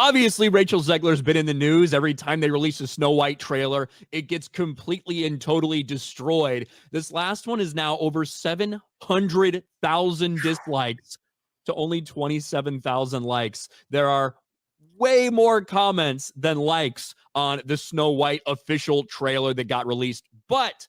Obviously, Rachel Zegler's been in the news. Every time they release a Snow White trailer, it gets completely and totally destroyed. This last one is now over 700,000 dislikes to only 27,000 likes. There are way more comments than likes on the Snow White official trailer that got released. But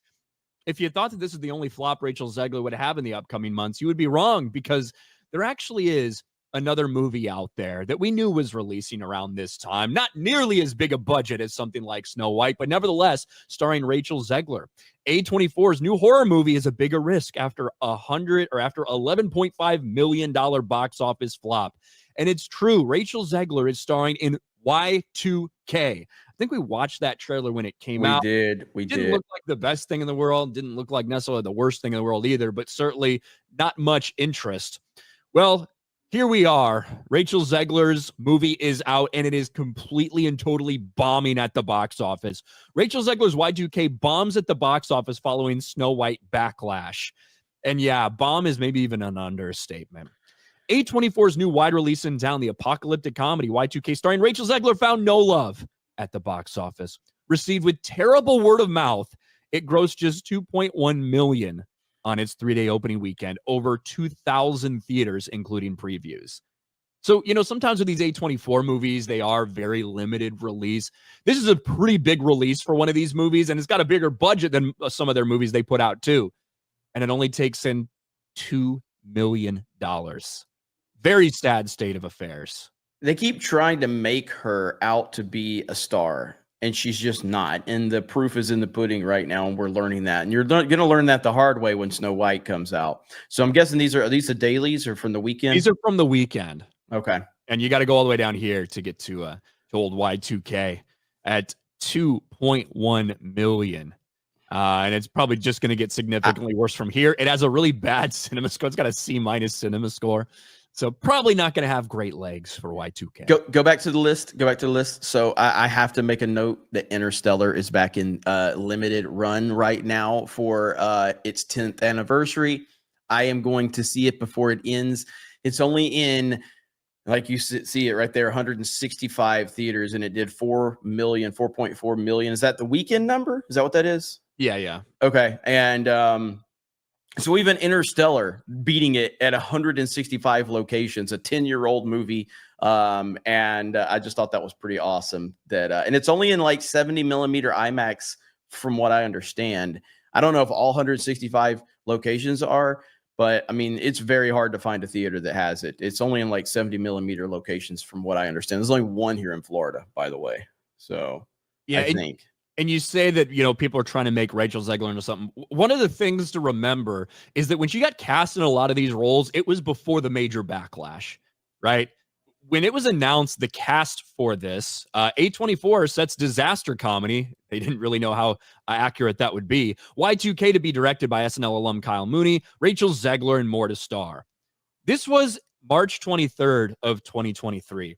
if you thought that this is the only flop Rachel Zegler would have in the upcoming months, you would be wrong, because there actually is another movie out there that we knew was releasing around this time. Not nearly as big a budget as something like Snow White, but nevertheless starring Rachel Zegler. A24's new horror movie is a bigger risk after $11.5 million box office flop. And it's true, Rachel Zegler is starring in Y2K. I think we watched that trailer when it came out. We didn't look like the best thing in the world. Didn't look like necessarily the worst thing in the world either, but certainly not much interest. Well, here we are. Rachel Zegler's movie is out, and it is completely and totally bombing at the box office. Rachel Zegler's Y2K bombs at the box office following Snow White backlash. And yeah, bomb is maybe even an understatement. A24's new wide release in town, the apocalyptic comedy Y2K starring Rachel Zegler, found no love at the box office. Received with terrible word of mouth, it grossed just $2.1 million on its 3-day opening weekend, over 2,000 theaters, including previews. So, sometimes with these A24 movies, they are very limited release. This is a pretty big release for one of these movies, and it's got a bigger budget than some of their movies they put out too. And it only takes in $2 million. Very sad state of affairs. They keep trying to make her out to be a star, and she's just not. And the proof is in the pudding right now, and we're learning that. And you're going to learn that the hard way when Snow White comes out. So I'm guessing are these the dailies or from the weekend? These are from the weekend. Okay. And you got to go all the way down here to get to old Y2K at 2.1 million. And it's probably just going to get significantly worse from here. It has a really bad cinema score. It's got a C- cinema score. So probably not going to have great legs for Y2K. Go back to the list. So I have to make a note that Interstellar is back in limited run right now for its 10th anniversary. I am going to see it before it ends. It's only in, like you see it right there, 165 theaters, and it did 4.4 million. Is that the weekend number? Is that what that is? Yeah. Okay. And so even Interstellar beating it at 165 locations, a 10-year-old movie. And I just thought that was pretty awesome. And it's only in like 70 millimeter IMAX from what I understand. I don't know if all 165 locations are, but I mean, it's very hard to find a theater that has it. It's only in like 70 millimeter locations from what I understand. There's only one here in Florida, by the way. So yeah, I think. And you say that, people are trying to make Rachel Zegler into something. One of the things to remember is that when she got cast in a lot of these roles, it was before the major backlash, right? When it was announced the cast for this, A24 sets disaster comedy. They didn't really know how accurate that would be. Y2K to be directed by SNL alum Kyle Mooney, Rachel Zegler, and more to star. This was March 23rd of 2023.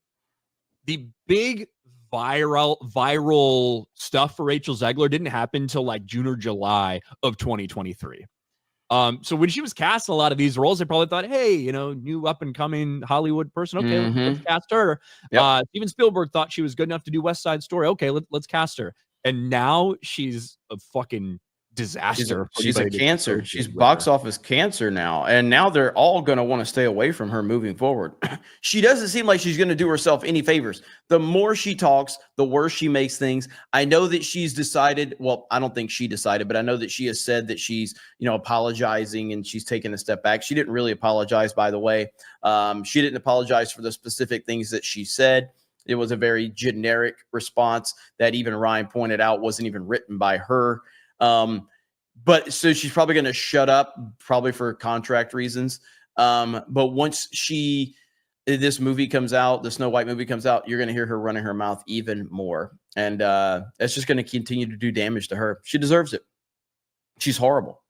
The big viral stuff for Rachel Zegler didn't happen until like June or July of 2023. So when she was cast in a lot of these roles, they probably thought, hey, new up and coming Hollywood person. Okay, let's cast her. Yep. Steven Spielberg thought she was good enough to do West Side Story. Okay, let's cast her. And now she's a fucking disaster. She's a cancer. She's box office cancer now. And now they're all going to want to stay away from her moving forward. She doesn't seem like she's going to do herself any favors. The more she talks, the worse she makes things. I know that she's decided, well, I don't think she decided, but I know that she has said that she's, apologizing and she's taken a step back. She didn't really apologize, by the way. She didn't apologize for the specific things that she said. It was a very generic response that even Ryan pointed out wasn't even written by her. But so she's probably going to shut up, probably for contract reasons. But once this movie comes out, the Snow White movie comes out, you're going to hear her running her mouth even more. And it's just going to continue to do damage to her. She deserves it. She's horrible.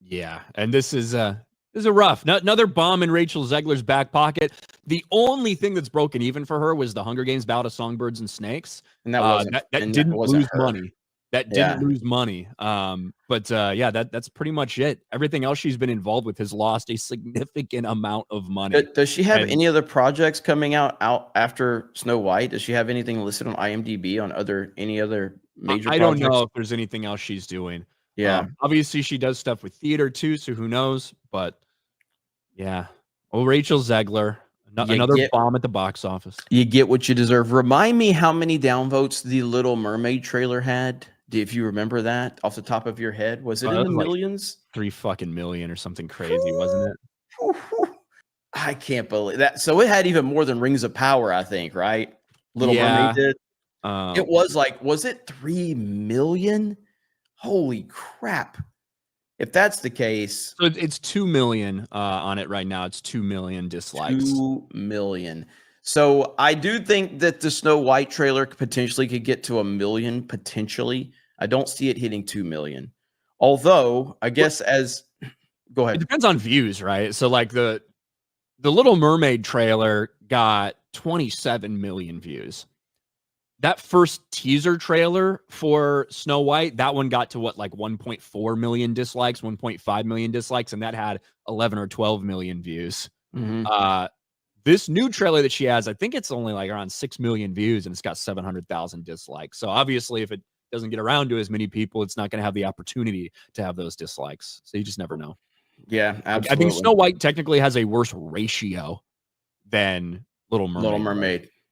Yeah. And this is a rough, another bomb in Rachel Zegler's back pocket. The only thing that's broken even for her was the Hunger Games Bout of Songbirds and Snakes. And that wasn't, that didn't lose money. that didn't lose money. Yeah, that's pretty much it. Everything else she's been involved with has lost a significant amount of money. Does she have any other projects coming out after Snow White? Does she have anything listed on IMDb on any other major projects? I don't know if there's anything else she's doing. Yeah. Obviously she does stuff with theater too, so who knows? But yeah. Oh, Rachel Zegler, another bomb at the box office. You get what you deserve. Remind me how many downvotes the Little Mermaid trailer had. If you remember that off the top of your head, was it in the millions? 3 fucking million or something crazy, wasn't it? I can't believe that. So it had even more than Rings of Power, I think, right? Little Mermaid did. It was was it 3 million? Holy crap. If that's the case. So it's 2 million on it right now. It's 2 million dislikes. 2 million. So I do think that the Snow White trailer potentially could get to 1 million, potentially. I don't see it hitting 2 million. Although, I guess go ahead. It depends on views, right? So like the Little Mermaid trailer got 27 million views. That first teaser trailer for Snow White, that one got to what, like 1.4 million dislikes, 1.5 million dislikes, and that had 11 or 12 million views. Mm-hmm. This new trailer that she has, I think it's only like around 6 million views, and it's got 700,000 dislikes. So obviously, if it doesn't get around to as many people, it's not going to have the opportunity to have those dislikes. So you just never know. Yeah, absolutely. I think Snow White technically has a worse ratio than Little Mermaid. Little Mermaid.